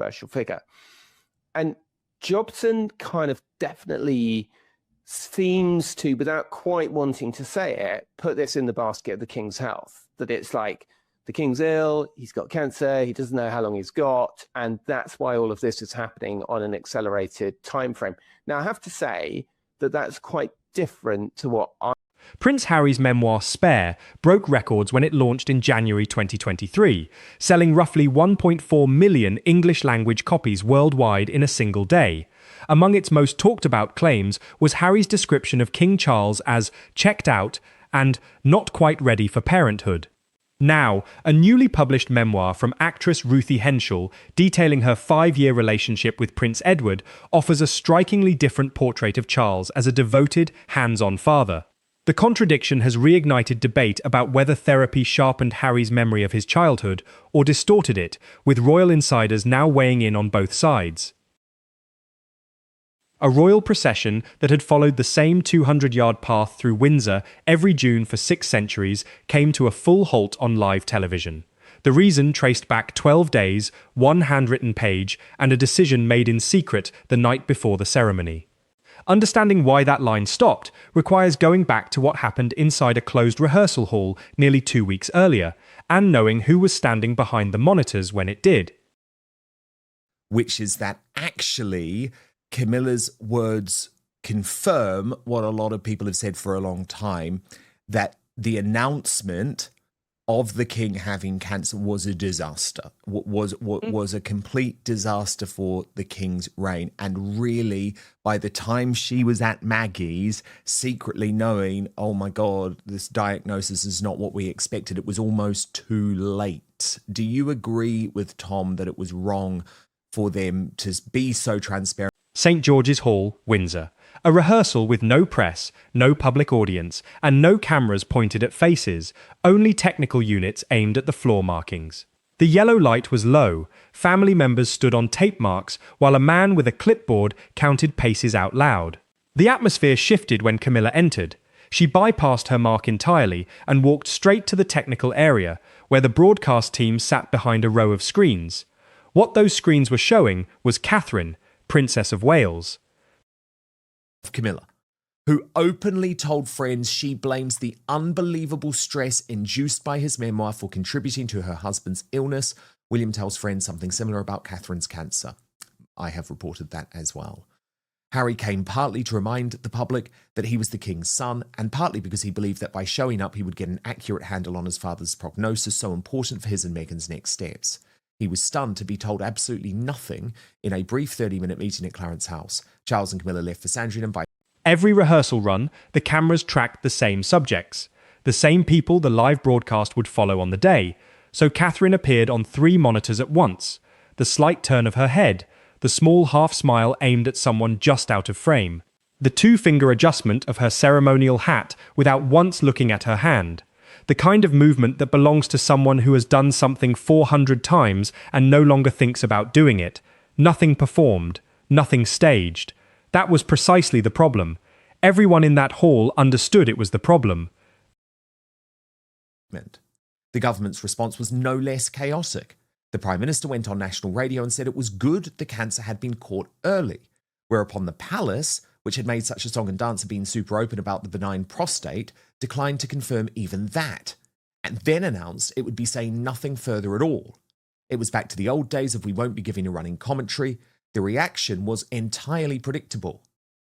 controversial figure. And Jobson kind of definitely seems to, without quite wanting to say it, put this in the basket of the king's health, that it's like the king's ill, he's got cancer, he doesn't know how long he's got, and that's why all of this is happening on an accelerated time frame. Now, I have to say that that's quite different to what Prince Harry's memoir Spare broke records when it launched in January 2023, selling roughly 1.4 million English-language copies worldwide in a single day. Among its most talked-about claims was Harry's description of King Charles as checked out and not quite ready for parenthood. Now, a newly published memoir from actress Ruthie Henshall, detailing her 5-year relationship with Prince Edward, offers a strikingly different portrait of Charles as a devoted, hands-on father. The contradiction has reignited debate about whether therapy sharpened Harry's memory of his childhood or distorted it, with royal insiders now weighing in on both sides. A royal procession that had followed the same 200-yard path through Windsor every June for 6 centuries came to a full halt on live television. The reason traced back 12 days, 1 handwritten page, and a decision made in secret the night before the ceremony. Understanding why that line stopped requires going back to what happened inside a closed rehearsal hall nearly 2 weeks earlier, and knowing who was standing behind the monitors when it did. Which is that actually Camilla's words confirm what a lot of people have said for a long time, that the announcement of the king having cancer was a disaster, was a complete disaster for the king's reign. And really, by the time she was at Maggie's, secretly knowing, oh my God, this diagnosis is not what we expected, it was almost too late. Do you agree with Tom that it was wrong for them to be so transparent? St. George's Hall, Windsor. A rehearsal with no press, no public audience, and no cameras pointed at faces, only technical units aimed at the floor markings. The yellow light was low, family members stood on tape marks, while a man with a clipboard counted paces out loud. The atmosphere shifted when Camilla entered. She bypassed her mark entirely and walked straight to the technical area, where the broadcast team sat behind a row of screens. What those screens were showing was Catherine, Princess of Wales. Camilla, who openly told friends she blames the unbelievable stress induced by his memoir for contributing to her husband's illness. William tells friends something similar about Catherine's cancer. I have reported that as well. Harry came partly to remind the public that he was the king's son, and partly because he believed that by showing up he would get an accurate handle on his father's prognosis, so important for his and Meghan's next steps. He was stunned to be told absolutely nothing in a brief 30-minute meeting at Clarence House. Charles and Camilla left for Sandringham by... Every rehearsal run, the cameras tracked the same subjects, the same people the live broadcast would follow on the day, so Catherine appeared on 3 monitors at once. The slight turn of her head, the small half-smile aimed at someone just out of frame, the 2-finger adjustment of her ceremonial hat without once looking at her hand, the kind of movement that belongs to someone who has done something 400 times and no longer thinks about doing it. Nothing performed, nothing staged. That was precisely the problem. Everyone in that hall understood it was the problem. The government's response was no less chaotic. The Prime Minister went on national radio and said it was good the cancer had been caught early, whereupon the palace, which had made such a song and dance of being super open about the benign prostate, declined to confirm even that, and then announced it would be saying nothing further at all. It was back to the old days of we won't be giving a running commentary. The reaction was entirely predictable.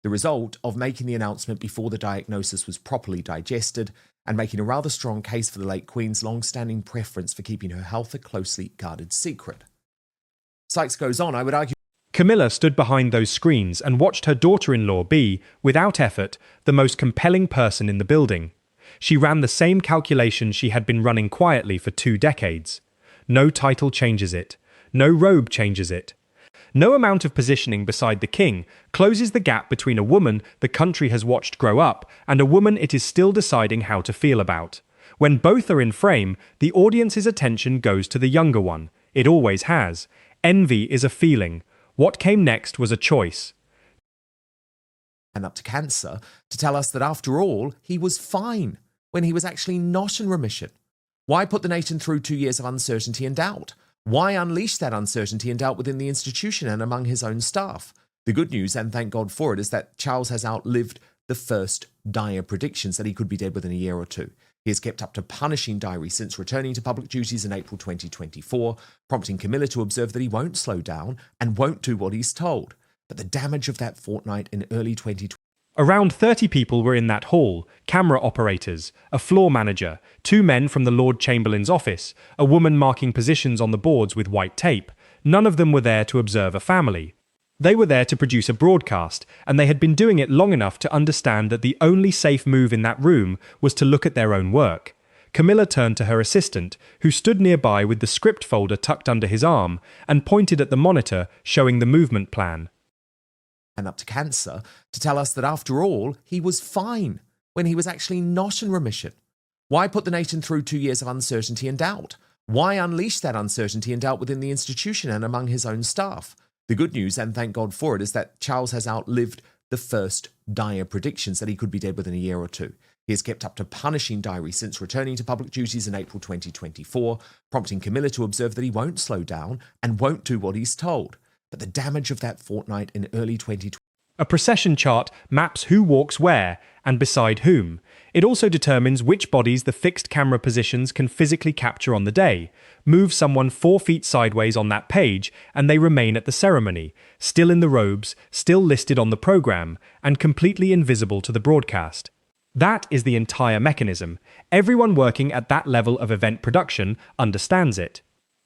The result of making the announcement before the diagnosis was properly digested and making a rather strong case for the late Queen's long-standing preference for keeping her health a closely guarded secret. Sykes goes on, I would argue... Camilla stood behind those screens and watched her daughter-in-law be, without effort, the most compelling person in the building. She ran the same calculations she had been running quietly for 2 decades. No title changes it. No robe changes it. No amount of positioning beside the king closes the gap between a woman the country has watched grow up and a woman it is still deciding how to feel about. When both are in frame, the audience's attention goes to the younger one. It always has. Envy is a feeling. What came next was a choice. And up to cancer to tell us that after all, he was fine when he was actually not in remission. Why put the nation through 2 years of uncertainty and doubt? Why unleash that uncertainty and doubt within the institution and among his own staff? The good news, and thank God for it, is that Charles has outlived the first dire predictions that he could be dead within a year or two. He has kept up to punishing diary since returning to public duties in April 2024, prompting Camilla to observe that he won't slow down and won't do what he's told. But the damage of that fortnight in early 2020... Around 30 people were in that hall: camera operators, a floor manager, 2 men from the Lord Chamberlain's office, a woman marking positions on the boards with white tape. None of them were there to observe a family. They were there to produce a broadcast, and they had been doing it long enough to understand that the only safe move in that room was to look at their own work. Camilla turned to her assistant, who stood nearby with the script folder tucked under his arm, and pointed at the monitor showing the movement plan. And up to cancer, to tell us that after all, he was fine, when he was actually not in remission. Why put the nation through 2 years of uncertainty and doubt? Why unleash that uncertainty and doubt within the institution and among his own staff? The good news, and thank God for it, is that Charles has outlived the first dire predictions that he could be dead within a year or two. He has kept up to punishing diary since returning to public duties in April 2024, prompting Camilla to observe that he won't slow down and won't do what he's told. But the damage of that fortnight in early 2020... A procession chart maps who walks where and beside whom. It also determines which bodies the fixed camera positions can physically capture on the day. Move someone 4 feet sideways on that page and they remain at the ceremony, still in the robes, still listed on the program, and completely invisible to the broadcast. That is the entire mechanism. Everyone working at that level of event production understands it.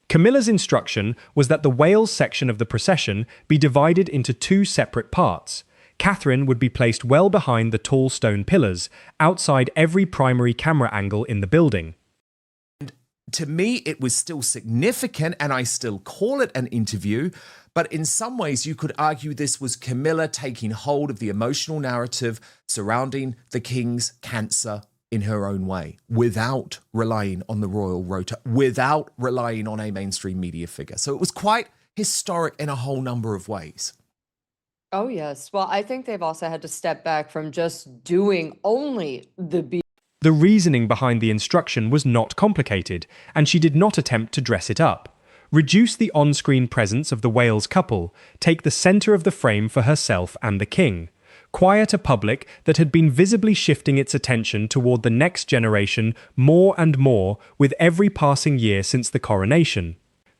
Camilla's instruction was that the Wales section of the procession be divided into 2 separate parts. Catherine would be placed well behind the tall stone pillars, outside every primary camera angle in the building. To me, it was still significant, and I still call it an interview, but in some ways you could argue this was Camilla taking hold of the emotional narrative surrounding the king's cancer in her own way, without relying on the royal rota, without relying on a mainstream media figure. So it was quite historic in a whole number of ways. Oh, yes. Well, I think they've also had to step back from just doing only the The reasoning behind the instruction was not complicated, and she did not attempt to dress it up. Reduce the on-screen presence of the Wales couple, take the centre of the frame for herself and the king. Quiet a public that had been visibly shifting its attention toward the next generation more and more with every passing year since the coronation.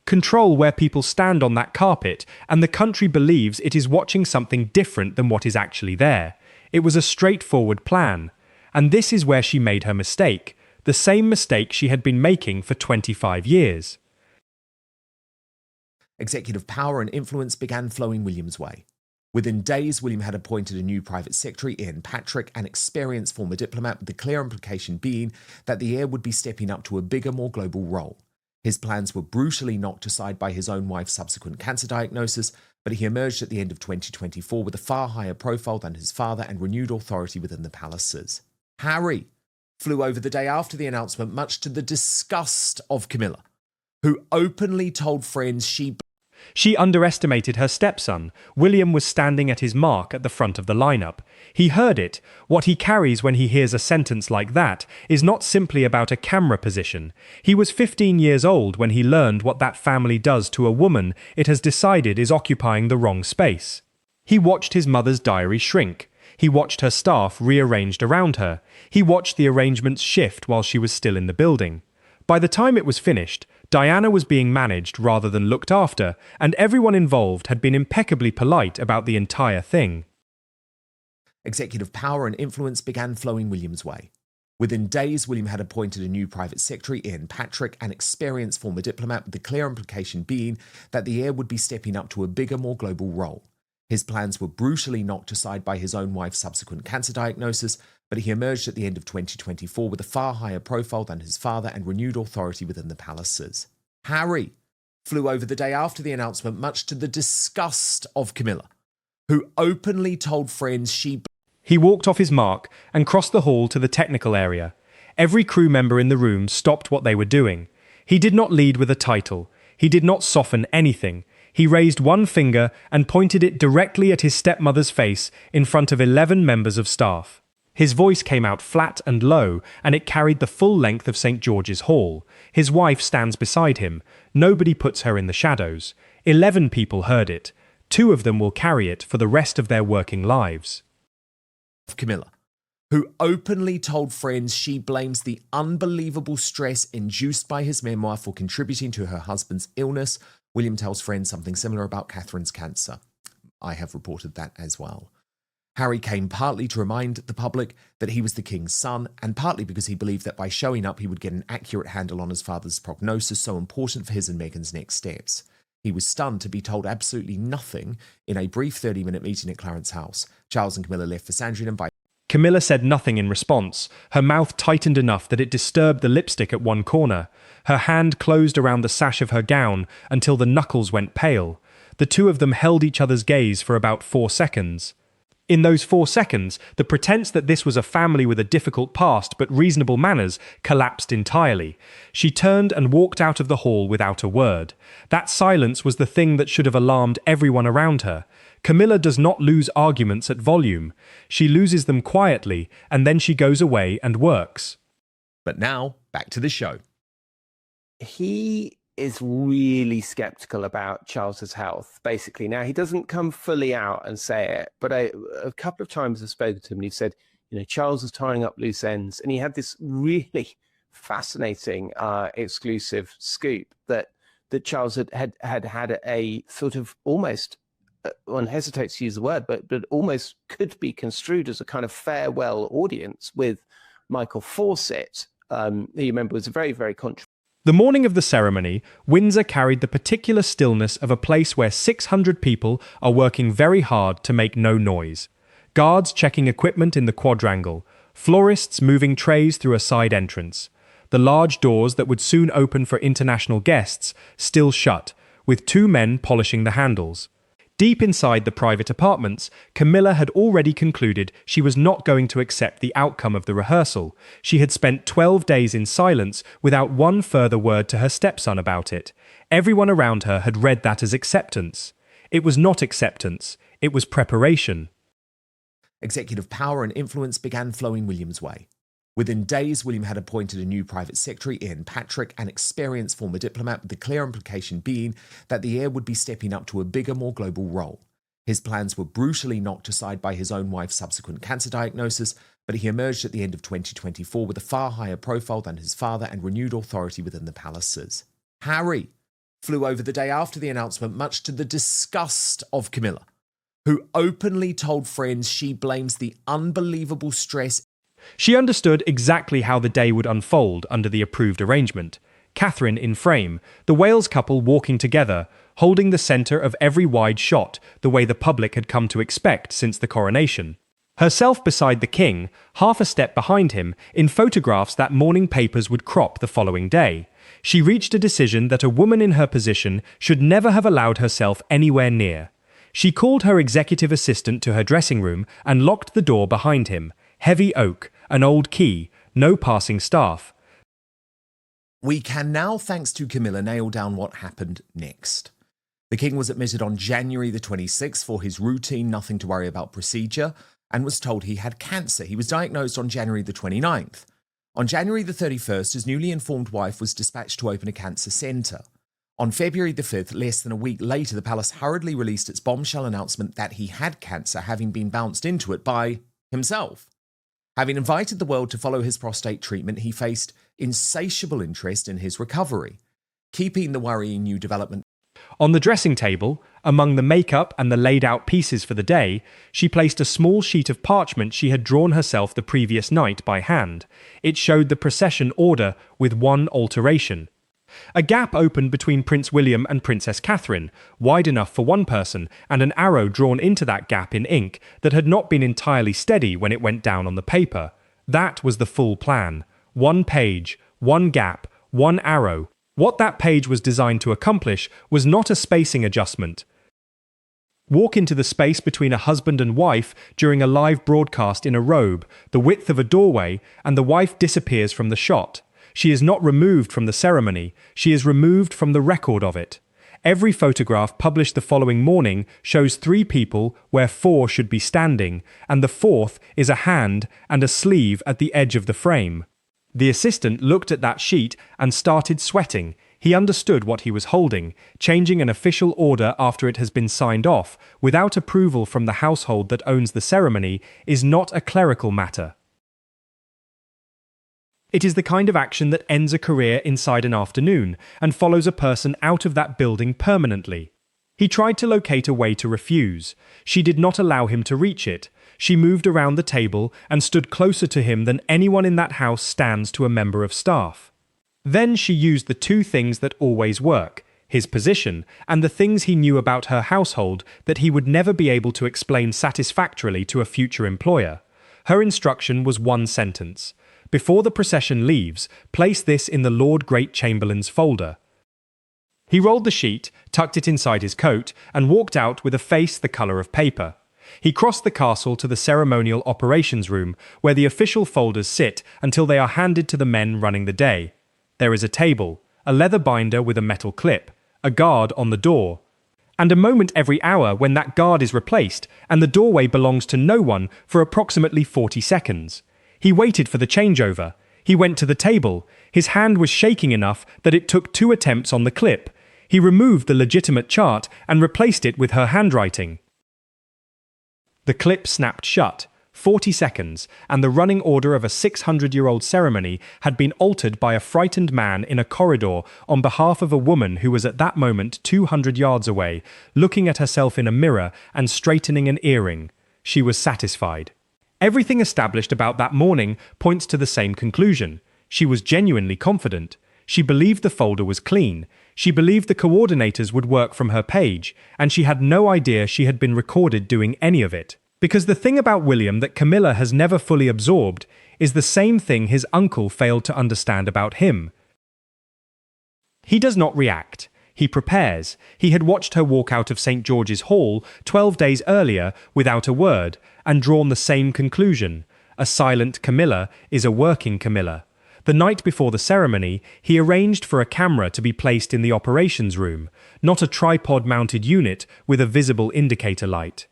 Control where people stand on that carpet, and the country believes it is watching something different than what is actually there. It was a straightforward plan. And this is where she made her mistake, the same mistake she had been making for 25 years. Executive power and influence began flowing William's way. Within days, William had appointed a new private secretary, Ian Patrick, an experienced former diplomat, with the clear implication being that the heir would be stepping up to a bigger, more global role. His plans were brutally knocked aside by his own wife's subsequent cancer diagnosis, but he emerged at the end of 2024 with a far higher profile than his father and renewed authority within the palaces. Harry flew over the day after the announcement, much to the disgust of Camilla, who openly told friends She underestimated her stepson. William was standing at his mark at the front of the lineup. He heard it. What he carries when he hears a sentence like that is not simply about a camera position. He was 15 years old when he learned what that family does to a woman it has decided is occupying the wrong space. He watched his mother's diary shrink. He watched her staff rearranged around her. He watched the arrangements shift while she was still in the building. By the time it was finished, Diana was being managed rather than looked after, and everyone involved had been impeccably polite about the entire thing. Executive power and influence began flowing William's way. Within days, William had appointed a new private secretary, Ian Patrick, an experienced former diplomat, with the clear implication being that the heir would be stepping up to a bigger, more global role. His plans were brutally knocked aside by his own wife's subsequent cancer diagnosis, but he emerged at the end of 2024 with a far higher profile than his father and renewed authority within the palaces. Harry flew over the day after the announcement, much to the disgust of Camilla, who openly told friends He walked off his mark and crossed the hall to the technical area. Every crew member in the room stopped what they were doing. He did not lead with a title. He did not soften anything. He raised one finger and pointed it directly at his stepmother's face in front of 11 members of staff. His voice came out flat and low, and it carried the full length of St. George's Hall. His wife stands beside him. Nobody puts her in the shadows. 11 people heard it. 2 of them will carry it for the rest of their working lives. Camilla, who openly told friends she blames the unbelievable stress induced by his memoir for contributing to her husband's illness. William tells friends something similar about Catherine's cancer. I have reported that as well. Harry came partly to remind the public that he was the king's son, and partly because he believed that by showing up he would get an accurate handle on his father's prognosis, so important for his and Meghan's next steps. He was stunned to be told absolutely nothing in a brief 30-minute meeting at Clarence House. Charles and Camilla left for Sandringham by... Camilla said nothing in response. Her mouth tightened enough that it disturbed the lipstick at one corner. Her hand closed around the sash of her gown until the knuckles went pale. The 2 of them held each other's gaze for about 4 seconds. In those 4 seconds, the pretense that this was a family with a difficult past but reasonable manners collapsed entirely. She turned and walked out of the hall without a word. That silence was the thing that should have alarmed everyone around her. Camilla does not lose arguments at volume. She loses them quietly, and then she goes away and works. But now, back to the show. He is really skeptical about Charles's health, basically. Now, he doesn't come fully out and say it, but a couple of times I've spoken to him and he said, Charles is tying up loose ends. And he had this really fascinating exclusive scoop that Charles had a sort of almost, one hesitates to use the word, but almost could be construed as a kind of farewell audience with Michael Fawcett, who you remember was a very, very controversial. The morning of the ceremony, Windsor carried the particular stillness of a place where 600 people are working very hard to make no noise. Guards checking equipment in the quadrangle, florists moving trays through a side entrance. The large doors that would soon open for international guests still shut, with 2 men polishing the handles. Deep inside the private apartments, Camilla had already concluded she was not going to accept the outcome of the rehearsal. She had spent 12 days in silence without one further word to her stepson about it. Everyone around her had read that as acceptance. It was not acceptance, it was preparation. Executive power and influence began flowing William's way. Within days, William had appointed a new private secretary, Ian Patrick, an experienced former diplomat, with the clear implication being that the heir would be stepping up to a bigger, more global role. His plans were brutally knocked aside by his own wife's subsequent cancer diagnosis, but he emerged at the end of 2024 with a far higher profile than his father and renewed authority within the palaces. Harry flew over the day after the announcement, much to the disgust of Camilla, who openly told friends she blames the unbelievable stress. She understood exactly how the day would unfold under the approved arrangement. Catherine in frame, the Wales couple walking together, holding the centre of every wide shot, the way the public had come to expect since the coronation. Herself beside the king, half a step behind him, in photographs that morning papers would crop the following day. She reached a decision that a woman in her position should never have allowed herself anywhere near. She called her executive assistant to her dressing room and locked the door behind him. Heavy oak, an old key, no passing staff. We can now, thanks to Camilla, nail down what happened next. The king was admitted on January the 26th for his routine nothing to worry about procedure and was told he had cancer. He was diagnosed on January the 29th. On January the 31st, his newly informed wife was dispatched to open a cancer centre. On February the 5th, less than a week later, the palace hurriedly released its bombshell announcement that he had cancer, having been bounced into it by himself. Having invited the world to follow his prostate treatment, he faced insatiable interest in his recovery, keeping the worrying new development. On the dressing table, among the makeup and the laid-out pieces for the day, she placed a small sheet of parchment she had drawn herself the previous night by hand. It showed the procession order with one alteration. A gap opened between Prince William and Princess Catherine, wide enough for one person, and an arrow drawn into that gap in ink that had not been entirely steady when it went down on the paper. That was the full plan. One page, one gap, one arrow. What that page was designed to accomplish was not a spacing adjustment. Walk into the space between a husband and wife during a live broadcast in a robe, the width of a doorway, and the wife disappears from the shot. She is not removed from the ceremony, she is removed from the record of it. Every photograph published the following morning shows 3 people where 4 should be standing, and the 4th is a hand and a sleeve at the edge of the frame. The assistant looked at that sheet and started sweating. He understood what he was holding. Changing an official order after it has been signed off, without approval from the household that owns the ceremony, is not a clerical matter. It is the kind of action that ends a career inside an afternoon and follows a person out of that building permanently. He tried to locate a way to refuse. She did not allow him to reach it. She moved around the table and stood closer to him than anyone in that house stands to a member of staff. Then she used the 2 things that always work, his position and the things he knew about her household that he would never be able to explain satisfactorily to a future employer. Her instruction was 1 sentence. Before the procession leaves, place this in the Lord Great Chamberlain's folder. He rolled the sheet, tucked it inside his coat, and walked out with a face the colour of paper. He crossed the castle to the ceremonial operations room, where the official folders sit until they are handed to the men running the day. There is a table, a leather binder with a metal clip, a guard on the door, and a moment every hour when that guard is replaced and the doorway belongs to no one for approximately 40 seconds. He waited for the changeover. He went to the table. His hand was shaking enough that it took 2 attempts on the clip. He removed the legitimate chart and replaced it with her handwriting. The clip snapped shut. 40 seconds, and the running order of a 600-year-old ceremony had been altered by a frightened man in a corridor on behalf of a woman who was at that moment 200 yards away, looking at herself in a mirror and straightening an earring. She was satisfied. Everything established about that morning points to the same conclusion. She was genuinely confident. She believed the folder was clean. She believed the coordinators would work from her page, and she had no idea she had been recorded doing any of it. Because the thing about William that Camilla has never fully absorbed is the same thing his uncle failed to understand about him. He does not react. He prepares. He had watched her walk out of St. George's Hall 12 days earlier without a word, and drawn the same conclusion. A silent Camilla is a working Camilla. The night before the ceremony, he arranged for a camera to be placed in the operations room, not a tripod-mounted unit with a visible indicator light.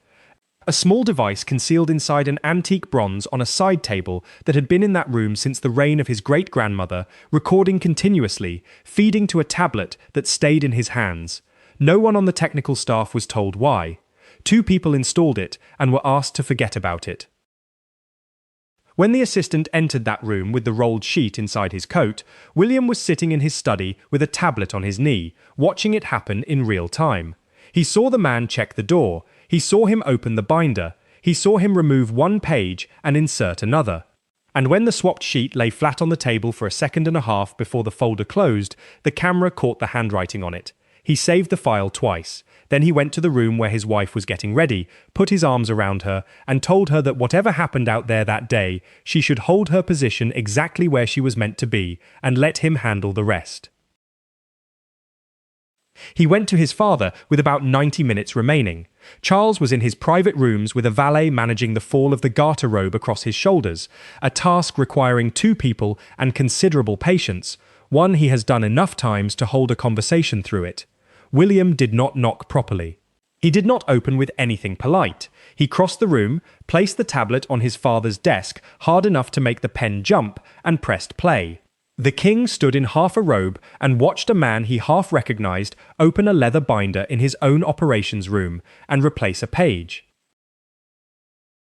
A small device concealed inside an antique bronze on a side table that had been in that room since the reign of his great-grandmother, recording continuously, feeding to a tablet that stayed in his hands. No one on the technical staff was told why. 2 people installed it and were asked to forget about it. When the assistant entered that room with the rolled sheet inside his coat, William was sitting in his study with a tablet on his knee, watching it happen in real time. He saw the man check the door. He saw him open the binder. He saw him remove 1 page and insert another. And when the swapped sheet lay flat on the table for a second and a half before the folder closed, the camera caught the handwriting on it. He saved the file twice. Then he went to the room where his wife was getting ready, put his arms around her, and told her that whatever happened out there that day, she should hold her position exactly where she was meant to be, and let him handle the rest. He went to his father with about 90 minutes remaining. Charles was in his private rooms with a valet managing the fall of the garter robe across his shoulders, a task requiring 2 people and considerable patience, one he has done enough times to hold a conversation through it. William did not knock properly. He did not open with anything polite. He crossed the room, placed the tablet on his father's desk hard enough to make the pen jump, and pressed play. The king stood in half a robe and watched a man he half recognized open a leather binder in his own operations room and replace a page.